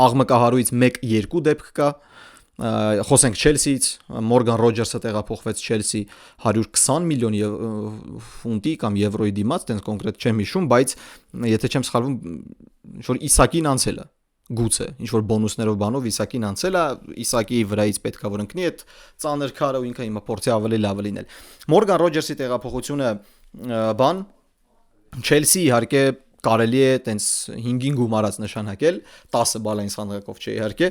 աղմկահարույց 1-2 դեպք կա։ Խոսենք Չելսիից, Մորգան Ռոջերսը տեղափոխվեց Չելսի 120 միլիոն ֆունտի կամ եվրոյի դիմաց, տենց կոնկրետ չեմ հիշում, բայց եթե չեմ սխալվում, ինչ-որ Իսակին անցել է, գուցե, ինչ-որ բոնուսներով բանով Իսակին անցել է, Իսակի վրայից պետքա որ ընկնի այդ ծանր քարը ու ինքը հիմա փորձի ավելի լավը լինել։ Մորգան Ռոջերսի տեղափոխությունը Չելսի իհարկե կարելի է տենց 5-ին գումարած նշանակել 10 բալային սանդղակով չէ իհարկե,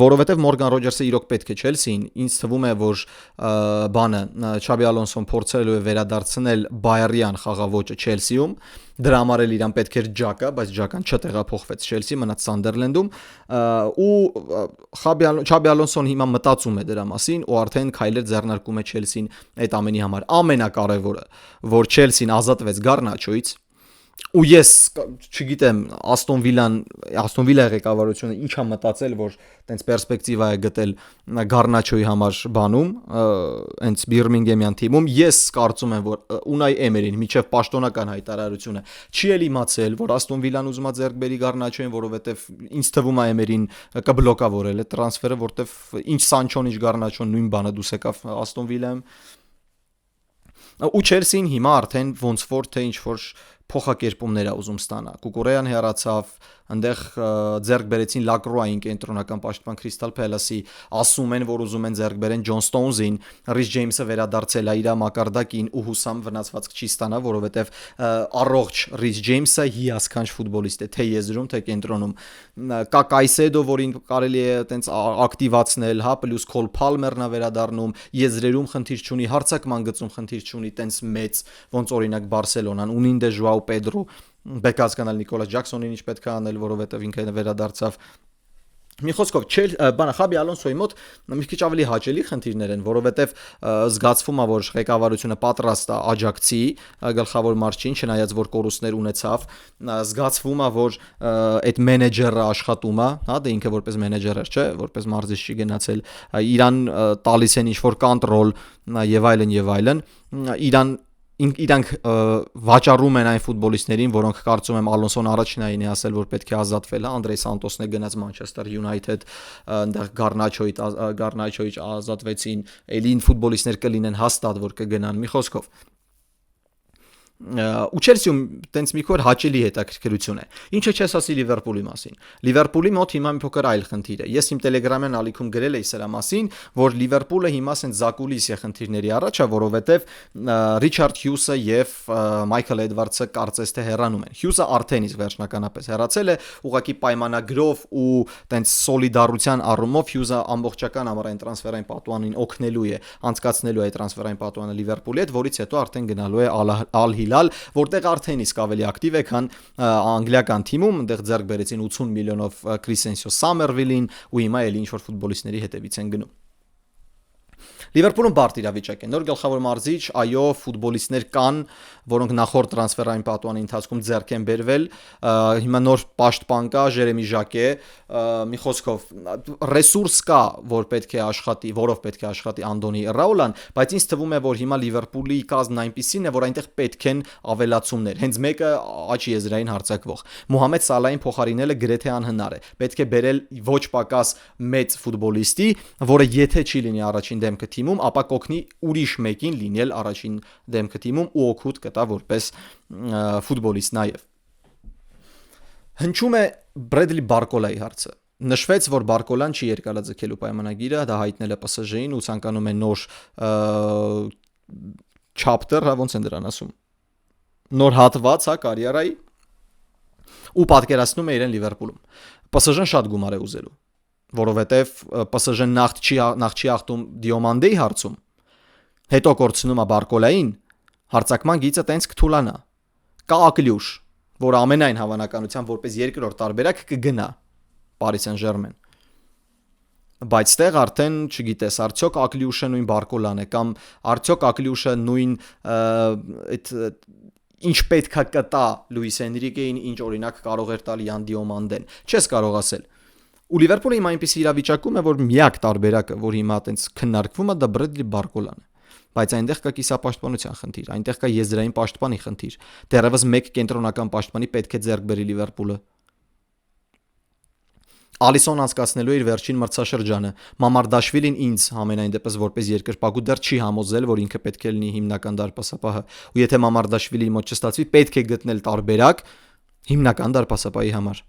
որովհետև Մորգան Ռոջերսը իրոք պետք է Չելսիին, ինձ թվում է որ բանը Չաբի Ալոնսոն փորձելու է վերադարձնել Բայերյան խաղաոճը Չելսիում, դրա համար էլ իրան պետք էր Ջակա, բայց Ջական չտեղափոխվեց Չելսի, մնաց Սանդերլենդում ու Չաբի Ալոնսոն հիմա մտածում է դրա մասին ու արդեն քայլեր ձեռնարկում է Չելսին այդ ամենի համար։ Ամենակարևորը, որ Չելսին ազատվեց Գառնաչոից ու ես չգիտեմ Աստոն Վիլա ղեկավարությունը ինչա մտածել որ տենց պերսպեկտիվա է գտել Գառնաչոյի համար բանում հենց Բիրմինգեմյան թիմում ես կարծում եմ որ Ունայ Էմերին միջև պաշտոնական հայտարարությունը չի էլ իմացել որ Աստոն Վիլան ուզում է ձեռք բերի Գառնաչոյին որովհետև ինձ թվում է Էմերին կբլոկավորել է տրանսֆերը որովհետև ինչ Սանչոն ինչ Գառնաչոն նույն բանը դուս եկավ Աստոն Վիլայում ու Չելսին հիմա արդեն ոնց որ թե ինչ որ փոխակերպումներ է ուզում ստանա։ Կուկուրեան հեռացավ, այնտեղ ձեռք բերեցին Լակրոային կենտրոնական պաշտպան Քրիստալ Փելասի, ասում են, որ ուզում են ձեռք բերեն Ջոն Ստոունզին, Ռիս Ջեյմսը վերադարձել է իր մակարդակին ու հուսամ վնասվածք չի ստանա, որովհետև առողջ Ռիս Ջեյմսը հիասքանչ ֆուտբոլիստ է, թե եզրում, թե կենտրոնում։ Կա Կայսեդո, որին կարելի է այտենց ակտիվացնել, հա, պլյուս Քոլ Փալմերն է վերադառնում, եզրերում խնդիր չունի, հարձակման գծում խնդիր չունի, տենց մեծ, ոնց օրինակ Բարսելոնան ունին դե Ժուաու Պեդրո Բեկաց կանալ Նիկոլաս Ջաքսոնին ինչ պետք է անել, որովհետև ինքը վերադարձավ։ Մի խոսքով Խաբի Ալոնսոյի մոտ մի քիչ ավելի հաճելի խնդիրներ են, որովհետև զգացվում է, որ ղեկավարությունը պատրաստ է աջակցի գլխավոր մարզչին, չնայած որ կորուստներ ունեցավ, զգացվում է, որ այդ մենեջերը աշխատում է, հա, դե ինքը որպես մենեջեր էր, չէ, որպես մարզիչ չի գնացել, իրան տալիս են ինչ-որ կոնտրոլ եւ այլն, իրանք վաճառում են այն ֆուտբոլիստներին, որոնք կարծում եմ Ալոնսոն առաջինային է ասել, որ պետք է ազատվել, Անդրեյ Սանտոսն է գնաց Մանչեսթեր Յունայթեդ, այնտեղ Գառնաչոյից ազատվեցին, էլին ֆուտբոլիստներ կլինեն հաստատ, որ կգնան, մի խոսքով ու Չելսիում տենց մի քիչ հաճելի հետաքրքրություն է։ Ինչը չես ասի Լիվերպուլի մասին։ Լիվերպուլի մոտ հիմա մի փոքր այլ խնդիր է։ Ես իմ Telegram-յան ալիքում գրել էի սրա մասին, որ Լիվերպուլը հիմա սենց զակուլիսիա խնդիրների առաջ է, որովհետև Ռիչարդ Հյուսը եւ Մայքլ Էդվարդսը կարծես թե հեռանում են։ Հյուսը արդեն իսկ վերջնականապես հեռացել է, ուղղակի պայմանագրով ու տենց սոլիդարության առումով Հյուսը ամբողջական ամառային տրանսֆերային պատուհանին օգնելու է, անցկացնելու է տրանսֆերային պատուհանը Լիվերպուլի հետ, որից հետո արդեն գնալու է Ալ Հիլալ, որտեղ արդեն իսկ ավելի ակտիվ է, քան անգլիական թիմում, այնտեղ ձեռք բերեցին 80 միլիոնով Կրիսենսիո Սամերվիլին ու հիմա էլ ինչ որ ֆուտբոլիստների հետևից են գնում։ Լիվերպուլում բարդ իրավիճակ է։ Նոր գլխավոր մարզիչ, այո, ֆուտբոլիստներ կան, որոնք նախորդ տրանսֆերային պատուհանի ընթացքում ձեռք են բերվել։ Հիմա նոր պաշտպան կա, Ժերեմի Ժակե, մի խոսքով ռեսուրս կա, որ պետք է աշխատի, որով պետք է աշխատի Անդոնի Ռաուլան, բայց ինձ թվում է, որ հիմա Լիվերպուլի կազմն այնպիսին է, որ այնտեղ պետք են ավելացումներ։ Հենց մեկը աճ եզրային հարձակվող։ Մոհամեդ Սալահին փոխարինելը գրեթե անհնար է։ Պետք է բերել ոչ պակաս մեծ ֆուտբոլիստի, որը եթե չի լինի առաջին դեմքը թիմում, ապա կօգնի ուրիշ մեկին լինել առաջին դեմքը թիմում ու օգուտ կտա որպես ֆուտբոլիստ նաև։ Հնչում է Բրեդլի Բարկոլայի հարցը։ Նշվեց, որ Բարկոլան չի երկարաձգելու պայմանագիրը, դա հայտնել է PSG-ին ու ցանկանում է նոր chapter, ոնց են դրան ասում։ Նոր հատված, հա, կարիերայի ու պատկերացնում է իրեն Լիվերպուլում։ PSG-ն շատ գումար է ուզելու, որովհետև PSG-ն նախ չի ախտում Դիոմանդեի հարցում, հետո կորցնում է Բարկոլային, հարցակման գիծը տենց կթուլանա։ Կա Ակլյուշ, որ ամենայն հավանականությամբ որպես երկրորդ տարբերակ կգնա Paris Saint-Germain։ Բայց ստեղ արդեն չգիտես, արդյոք Ակլյուշը նույն Բարկոլան է կամ արդյոք Ակլյուշը նույն այդ ինչ պետքա կտա Լուիս Էնրիկեին, ինչ օրինակ կարող էր տալ Յան Դիոմանդեն։ Չես կարող ասել։ Ու Լիվերպուլը հիմա այնպեսի իրավիճակում է, որ միակ տարբերակը, որ հիմա այտենց քննարկվում է, դա Բրեդլի Բարկոլան է։ Բայց այնտեղ կա կիսապաշտպանության խնդիր, այնտեղ կա եզրային պաշտպանի խնդիր։ Դեռևս մեկ կենտրոնական պաշտպանի պետք է ձեռք բերի Լիվերպուլը։ Ալիսոն անցկացնելու իր վերջին մրցաշրջանը։ Մամարդաշվիլին ինձ համենայն դեպս որպես երկրպագու դեռ չի համոզել, որ ինքը պետք է լինի հիմնական դարպասապահը։ Ու եթե Մամարդաշվիլիի մոտ չստացվի, պետք է գտնել տարբերակ հիմնական դարպասապահի համար։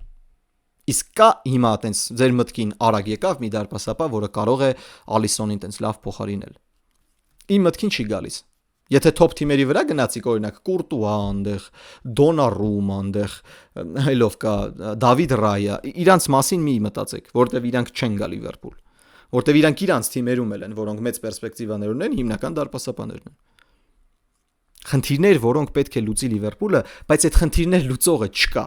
Իսկ կա հիմա այտենց ձեր մտքին արագ եկավ մի դարպասապահ, որը կարող է Ալիսոնին այտենց լավ փոխարինել։ Իմ մտքին չի գալիս։ Եթե top թիմերի վրա գնացիք օրինակ Կուրտուա այնտեղ, Դոնարումա այնտեղ, այլով կա Դավիթ Ռայա, իրանց մասին մի մտածեք, որտեվ իրանք չեն գա Լիվերպուլ, որտեվ իրանք իրանց թիմերում են, որոնք մեծ պերսպեկտիվաներ ունեն, հիմնական դարպասապաներն են։ Խնդիրներ, որոնք պետք է լուծի Լիվերպուլը, բայց այդ խնդիրներ լուծողը չկա։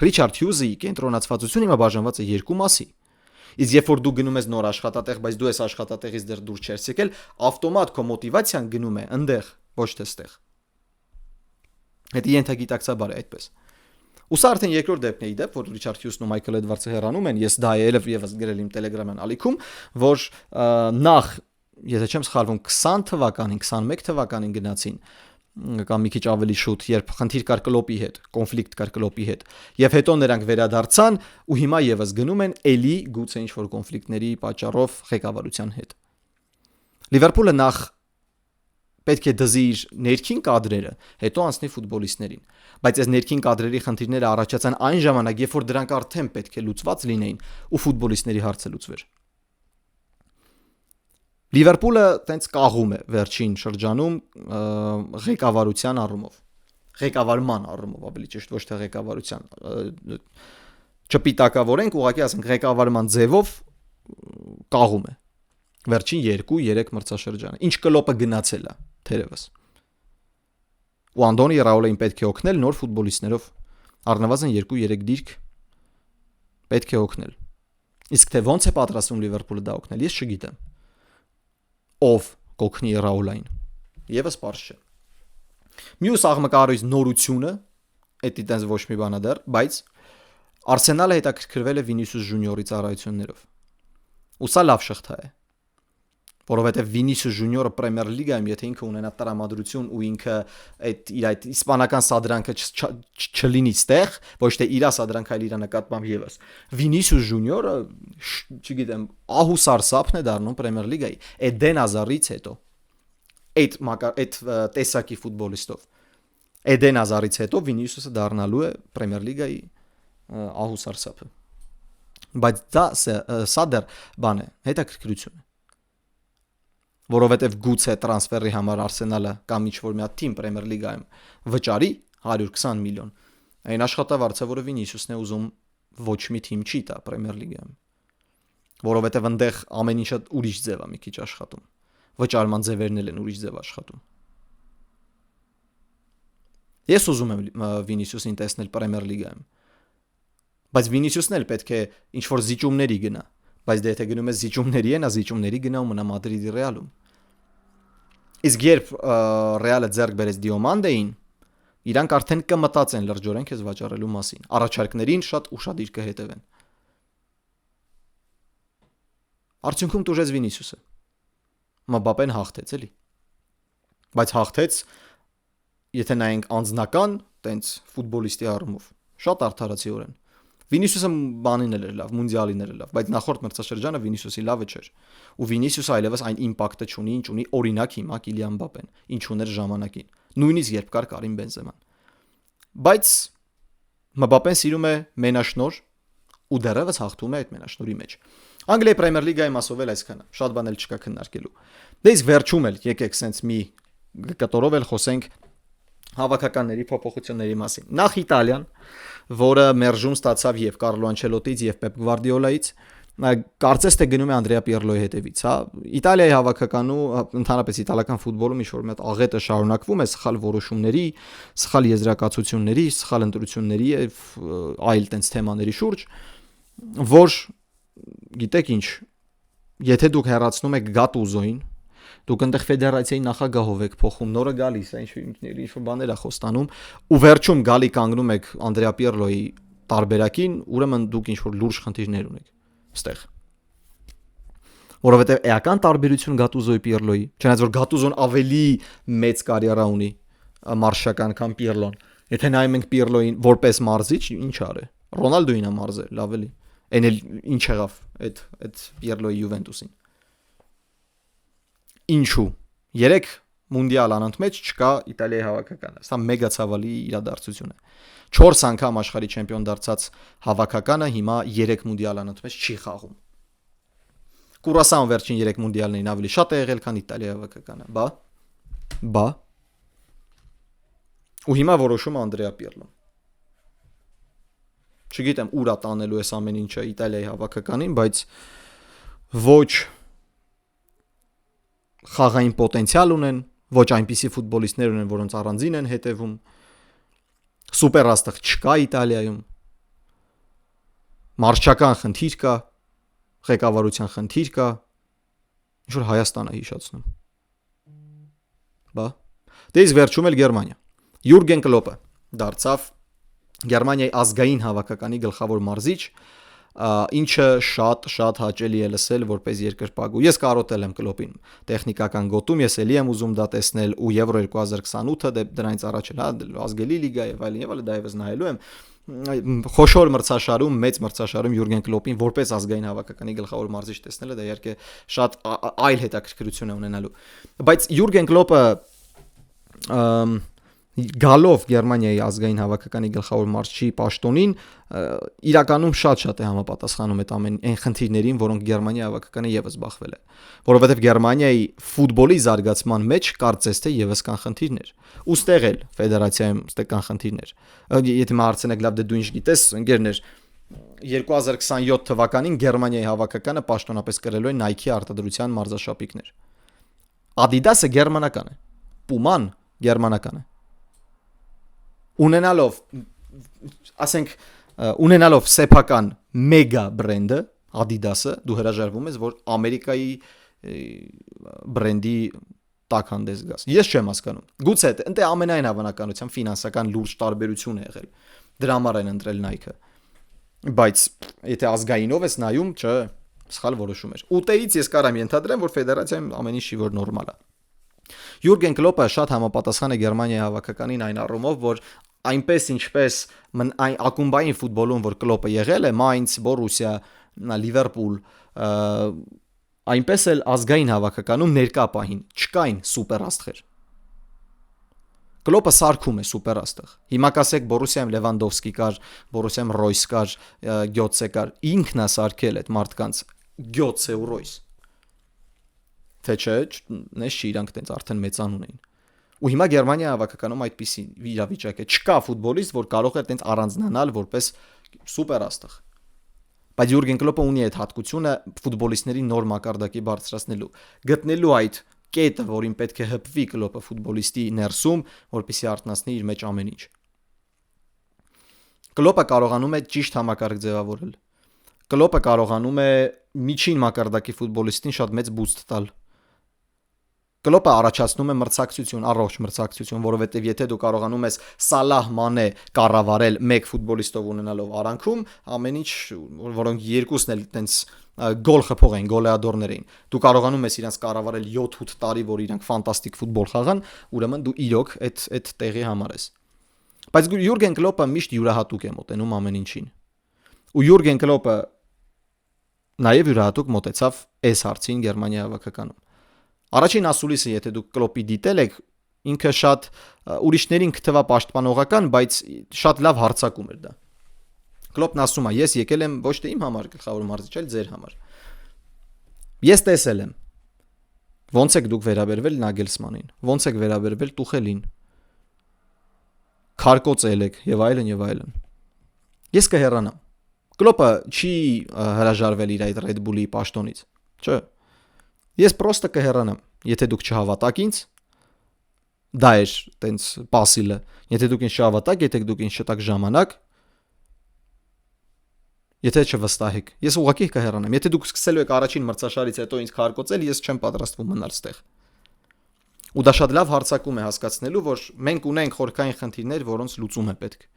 Ռիչարդ Հյուզի կենտրոնացվածությունը հիմա բաժանված է երկու մասի։ Իսկ երբ որ դու գնում ես նոր աշխատատեղ, բայց դու ես աշխատատեղից դեռ դուրս չես եկել, ավտոմատ քո մոտիվացիան գնում է այնտեղ, ոչ թե ստեղ։ Դա ենթագիտակցաբար է այդպես։ Ու սա արդեն երկրորդ դեպքն է իդեպ, որ Ռիչարդ Հյուսն ու Մայքլ Էդվարդսը հեռանում են, ես դա եւս գրել իմ Telegram-յան ալիքում, որ նախ, եթե չեմ սխալվում, 20 թվականին, 21 թվականին գնացին կամ մի քիչ ավելի շուտ, երբ խնդիր կար կլոպի հետ, կոնֆլիկտ կար կլոպի հետ, եւ հետո նրանք վերադարձան ու հիմա եւս գնում են էլի գուցե ինչ որ կոնֆլիկտների պատճառով ղեկավարության հետ։ Լիվերպուլը նախ պետք է դզի իր ներքին կադրերը, հետո անցնի ֆուտբոլիստներին, բայց այս ներքին կադրերի խնդիրները առաջացան այն ժամանակ, երբ որ դրանք արդեն պետք է լուծված լինեին ու ֆուտբոլիստների հարցը լուծվեր։ Լիվերպուլը տենց կաղում է վերջին շրջանում ղեկավարության առումով, ղեկավարման առումով, ավելի ճիշտ ոչ թե ղեկավարության, չպիտակավորենք, ուղղակի ասենք ղեկավարման ձևով կաղում է վերջին 2-3 մրցաշրջանը, ինչ կլոպը գնացել է թերևս։ Ու Անդոնի Ռաուլին պետք է օգնել նոր ֆուտբոլիստներով, առնվազն 2-3 դիրք պետք է օգնել։ Իսկ թե ոնց է պատրաստվում Լիվերպուլը դա օգնել, ես չգիտեմ։ Ով կօգնի Ռաուլային։ Եվս պարզ չէ։ Մյուս աղմկարույց նորությունը, դա դեռ ոչ մի բան է դեռ, բայց Արսենալը հետաքրքրվել է Վինիսիուս Ժունիորի ծառայություններով։ Ու սա լավ շղթա է, որովհետև Վինիսիուս Ժունիորը Պրեմիեր լիգայում, եթե ինքը ունենա տրամադրություն ու ինքը այդ իսպանական սադրանքը չլինի ստեղ, ոչ թե իր սադրանքը, այլ իր նկատմամբ եւս։ Վինիսիուս Ժունիորը, չգիտեմ, ահուսարսափն է դառնում Պրեմիեր լիգայի Էդեն Ազարից հետո։ Այդ տեսակի ֆուտբոլիստով։ Էդեն Ազարից հետո Վինիսիուսը դառնալու է Պրեմիեր լիգայի ահուսարսափը։ Բայց սա դեռ բան է, հետաքրքրություն է։ Որովհետև գուցե տրանսֆերի համար Արսենալը կամ ինչ-որ մի հատ թիմ Պրեմիեր լիգայում վճարի 120 միլիոն։ Այն աշխատավարձը, որը Վինիսիուսն է ուզում, ոչ մի թիմ չի տա Պրեմիեր լիգայում։ Որովհետև այնտեղ ամեն ինչը ուրիշ ձև է մի քիչ աշխատում։ Վճարման ձևերն են ուրիշ ձև աշխատում։ Ես ուզում եմ Վինիսիուսին տեսնել Պրեմիեր լիգայում։ Բայց Վինիսիուսն էլ պետք է ինչ-որ զիջումների գնա։ Բայց դե եթե գնում է զիջումների, նա զիջումների գնա ու մնա Մադրիդի Ռեալում։ Իսկ երբ Ռեալը ձեռք բերեց Դիոմանդեին, իրանք արդեն կմտածեն լրջորեն քեզ վաճառելու մասին։ Առաջարկներին շատ ուշադիր կհետևեն։ Արդյունքում տուժեց Վինիսիուսը։ Մբապեն հաղթեց էլի։ Բայց հաղթեց, եթե նայենք անձնական, տենց ֆուտբոլիստի առումով, շատ արդարացիորեն։ Վինիսիուսը բանին էր լավ, մունդիալին էր լավ, բայց նախորդ մրցաշրջանը Վինիսիուսի լավը չէր։ Ու Վինիսիուսը այլևս այն իմպակտը չունի, ինչ ունի օրինակ հիմա Կիլիան Մբապեն, ինչ ուներ ժամանակին։ Նույնիսկ երբ կար Կարիմ Բենզեման։ Բայց Մբապեն սիրում է մենաշնոր ու դեռևս հաղթում է այդ մենաշնորի մեջ։ Անգլիայի Պրեմիեր լիգայում ասովել այսքանը, շատ բան էլ չկա քննարկելու։ Դե իսկ վերջում էլ եկեք սենց մի կտորով էլ խոսենք հավաքականների փոփոխությունների մասին։ Նախ Իտալիան, որը մերժում ստացավ եւ Կարլո Անչելոտից եւ Պեպ Գվարդիոլայից, կարծես թե գնում է Անդրեա Պիերլոյի հետևից, հա։ Իտալիայի հավաքականու, ընդհանրապես իտալական ֆուտբոլում ինչ-որ մի հատ աղետը շարունակվում է սխալ որոշումների, սխալ եզրակացությունների, սխալ ընտրությունների եւ այլ տենց թեմաների շուրջ, որ գիտեք ինչ, եթե դուք հեռացնում եք Գատուզոին, դուք այնտեղ ֆեդերացիայի նախագահով եք փոխում, նորը գալիս է, ինչ-որ բաներ է խոստանում, ու վերջում գալի կանգնում եք Անդրեա Պիերլոյի տարբերակին, ուրեմն դուք ինչ-որ լուրջ խնդիրներ ունեք այստեղ։ Որովհետև էական տարբերություն Գատուզոյի Պիերլոյի, չնայած որ Գատուզոն ավելի մեծ կարիերա ունի մարշական, քան Պիերլոն։ Եթե նայում ենք Պիերլոյին որպես մարզիչ, ինչ արել։ Ռոնալդոին է մարզել, լավ էլի։ Այն էլ ինչ եղավ այդ Պիերլոյի Յուվենտուսին։ Ինչու։ 3 մունդիալ անընդմեջ չկա Իտալիայի հավաքականը։ Սա մեգա ցավալի իրադարձություն է։ 4 անգամ աշխարհի չեմպիոն դարձած հավաքականը հիմա 3 մունդիալ անընդմեջ չի խաղում։ Կուրասան վերջին 3 մունդիալներին ավելի շատ է եղել, քան Իտալիայի հավաքականը, բա։ Բա ու հիմա որոշում Անդրեա Պիերլոն։ Չգիտեմ ուր է տանելու այս ամեն ինչը Իտալիայի հավաքականին, բայց ոչ խաղային պոտենցիալ ունեն, ոչ այնպիսի ֆուտբոլիստներ ունեն, որոնց առանձին են հետևում։ Սուպեր աստղ չկա Իտալիայում։ Մարշչական խնդիր կա, ղեկավարության խնդիր կա, ինչ որ Հայաստանը հիշացնում։ Բա դե իսկ վերջում էլ Գերմանիա։ Յուրգեն Կլոպը դարձավ Գերմանիայի ազգային հավաքականի գլխավոր մարզիչ, ինչը շատ հաճելի է լսել որպես երկրպագու։ Ես կարոտել եմ Կլոպին տեխնիկական գոտում, ես էլի եմ ուզում դա տեսնել ու Եվրո 2028-ը դրանից առաջ էլ ազգելի լիգա եւ այլն, դա եւս նայելու եմ։ Խոշոր մրցաշարում, մեծ մրցաշարում Յուրգեն Կլոպին որպես ազգային հավաքականի գլխավոր մարզիչ տեսնելը դա իհարկե շատ այլ հետաքրքրություն է ունենալու։ Բայց Յուրգեն Կլոպը գալով Գերմանիայի ազգային հավաքականի գլխավոր մարզչի պաշտոնին իրականում շատ է համապատասխանում այդ ամեն այն խնդիրներին, որոնք Գերմանիայի հավաքականը եւս բախվել է, որովհետեւ Գերմանիայի ֆուտբոլի զարգացման մեջ կարծես թե եւս կան խնդիրներ։ Ուստեղ էլ ֆեդերացիայում կան խնդիրներ։ Եթե հարցնեք լավ դու ինչ գիտես, ընկերներ, 2027 թվականին Գերմանիայի հավաքականը պաշտոնապես կրելու է Nike արտադրության մարզաշապիկներ։ Adidas-ը գերմանական է, Puma-ն գերմանական է։ Ունենալով սեփական մեգա բրենդը Adidas-ը, դու հրաժարվում ես, որ Ամերիկայի բրենդի տակ հանդես գաս։ Ես չեմ հասկանում։ Գուցե ընդ ամենայն հավանականությամբ ֆինանսական լուրջ տարբերություն է եղել։ Դրա համար են ընտրել Nike-ը։ Բայց եթե ազգայինով ես նայում, չէ, սխալ որոշում էր։ Ուտերից ես կարամ ենթադրեմ, որ ֆեդերացիայում ամեն ինչ շիվոր նորմալ է։ Յուրգեն Կլոպը շատ համապատասխան է Գերմանիայի հավաքականին այն առումով, որ այնպես ինչպես այն ակումբային ֆուտբոլում, որ Կլոպը եղել է, Mainz, Borussia, Liverpool, այնպես էլ ազգային հավաքականում ներկա պահին չկային սուպերաստղեր։ Կլոպը սարքում է սուպերաստղ։ Հիմա կասեք Բորուսիայում Լևանդովսկի կար, Բորուսիայում Ռոյս կար, Գյոցե կար, ինքն է սարքել այդ մարդկանց Գյոցե ու Ռոյս։ Թե չէ, նես չի իրանք տենց արդեն մեծանուն էին։ Ու հիմա Գերմանիայի հավաքականում այդպիսի իրավիճակ է։ Չկա ֆուտբոլիստ, որ կարող է տենց առանձնանալ որպես սուպերաստղ։ Բայց Յուրգեն Կլոպը ունի այդ հատկությունը ֆուտբոլիստների նոր մակարդակի բարձրացնելու, գտնելու այդ կետը, որին պետք է հպվի Կլոպը ֆուտբոլիստի ներսում, որպեսզի արտնասնի իր մեջ ամեն ինչ։ Կլոպը կարողանում է ճիշտ համակարգ ձևավորել։ Կլոպը կարողանում է միջին մակարդակի ֆուտբոլիստին շատ մեծ բուստ տալ։ Կլոպը առաջացնում է մրցակցություն, առողջ մրցակցություն, որովհետև եթե դու կարողանում ես Սալահ, Մանե կառավարել մեկ ֆուտբոլիստով ունենալով արանքում, ամեն ինչ, որոնք երկուսն էլ տենց գոլ խփող են, գոլեադորներ էին։ Դու կարողանում ես իրանց կառավարել 7-8 տարի, որ իրանք ֆանտաստիկ ֆուտբոլ խաղան, ուրեմն դու իրոք այդ տեղի համար ես։ Բայց Յուրգեն Կլոպը միշտ յուրահատուկ է մոտենում ամեն ինչին։ Ու Յուրգեն Կլոպը նաև յուրահատուկ մոտեցավ այս հարցին Գերմանիայի հավաքականում։ Առաջին ասուլիսը, եթե դուք Կլոպի դիտել եք, ինքը շատ ուրիշներին կթվա պաշտպանողական, բայց շատ լավ հարձակում էր դա։ Կլոպն ասում է, ես եկել եմ ոչ թե իմ համար գլխավոր մարզիչ, այլ ձեր համար։ Ես տեսել եմ ոնց եք դուք վերաբերվել Նագելսմանին, ոնց եք վերաբերվել Տուխելին, քարկոծել եք եւ այլն։ Ես կհեռանամ։ Կլոպը չի հրաժարվել իր այդ Red Bull-ի պաշտոնից։ Չէ։ Ես պրոստը կհեռանամ, եթե դուք չհավատաք ինձ, դա է տենց պասիլը, եթե դուք ինձ չհավատաք, եթե դուք ինձ չտաք ժամանակ, եթե չվստահեք, ես ուղղակի կհեռանամ, եթե դուք սկսելու եք առաջին մրցաշարից հետո ինձ քարկոծել, ես չեմ պատրաստվում մնալ ստեղ։ Ու դա շատ լավ հարձակում է հասկացնելու, որ մենք ունենք խորքային խնդիրներ, որոնց լուծում է պետք։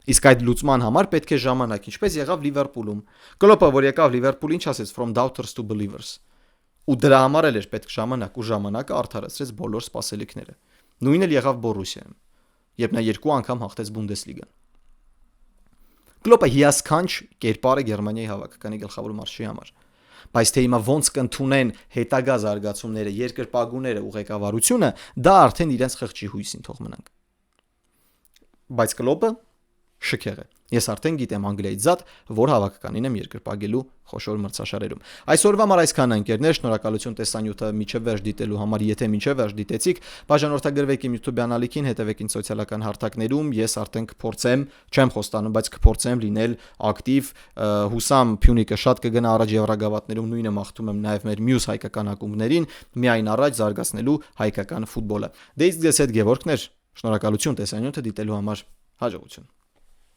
Իսկ այդ լուծման համար պետք է ժամանակ, ինչպես եղավ Լիվերպուլում։ Կլոպը, որ եկավ Լիվերպուլ, ինչ ասեց from doubters to believers։ Ու դրա համար էլ էր պետք ժամանակ, ու ժամանակը արդարացրեց բոլոր սպասելիքները։ Նույնն էլ եղավ Բորուսիայում, երբ նա 2 անգամ հաղթեց Բունդեսլիգան։ Կլոպը հիասքանչ կերպար է Գերմանիայի հավաքականի գլխավոր մարզչի համար։ Բայց թե հիմա ոնց կընդունեն հետագա զարգացումները, երկրպագուները ու ղեկավարությունը, դա արդեն իրենց խղճի հույսին թող մնանք։ Բայց Կլոպը շքեղ է։ Ես արդեն գիտեմ Անգլիայից զատ, որ հավաքականին եմ երկրպագելու խոշոր մրցաշարերում։ Այսօրվա համար այսքանն ընկերներ, շնորհակալություն տեսանյութը միջև վերջ դիտելու համար, եթե միջև վերջ դիտեցիք, բաժանորդագրվեք իմ YouTube-յան ալիքին, հետևեք ինձ սոցիալական հարթակներում, ես արդեն կփորձեմ, չեմ խոստանում, բայց կփորձեմ լինել ակտիվ, հուսամ Փյունիկը շատ կգնա առաջ Եվրագավաթներում, նույնը մաղթում եմ նաև մեր մյուս հայկական ակումբներին, միայն առաջ զարգացնելու հայկական ֆուտբոլը։ Դե իսկ ձեզ հետ Գևորգներ, շնորհակալություն տեսանյութը դիտելու համար, հաջողություն։